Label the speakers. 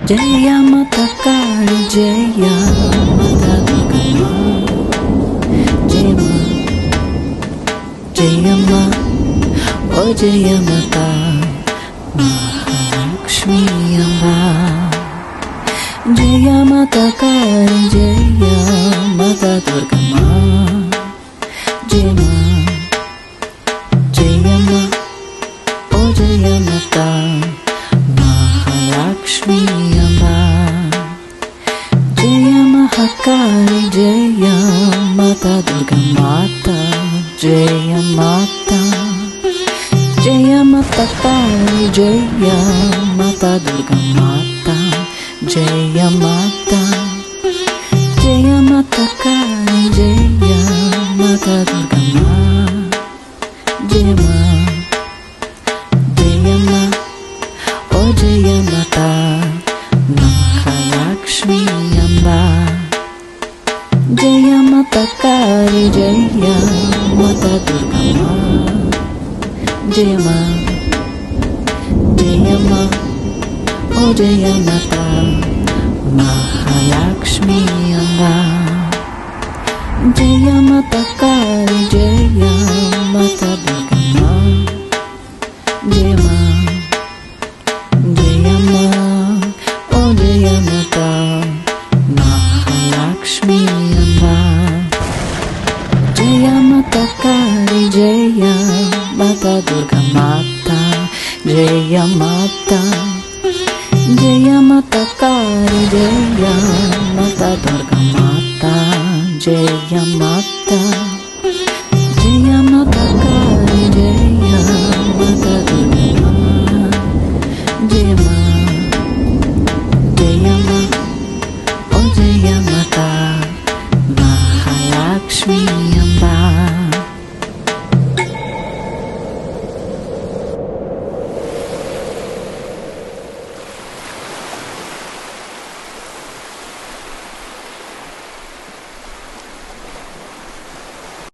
Speaker 1: జయ మాత కాళి జయ మాత దుర్గమ్మ జయ మా జయమ్మ ఓ జయ మాత మహాలక్ష్మి అమ్మ జయ మాత కాళి జయ మాత దుర్గమ్మ జయ మా జయమ్మ ఓ జయ మాత మహాలక్ష్మి అమ్మ జయ మహాకాళి జయ మాత దుర్గమాత జయ మాత జయ మాత కాళి జయ మాత దుర్గమాత జయ మాత జయ మాత కాళి జయ మాత దుర్గమ్మ జయ మా జయమ్మ ఓ జయ మాత మహాలక్ష్మి అంబ జయ మాత కాళి జయ మాత దుర్గమ్మ జయ మా జయమ్మ ఓ జయ మాత మహాలక్ష్మి అంబ జయ మాత కాళి జయ మాత దుర్గమ్మ జయ మా జయమ్మ ఓ జయ మాత మహాలక్ష్మి అంబ జయ మాత కాళి జయ మాత దుర్గమాత జయ మాత జయ మాత కాళి జయ మాత దుర్గమాత జయ మాత జయ మాత కాళి జయ మాత దుర్గమ్మ జయ మా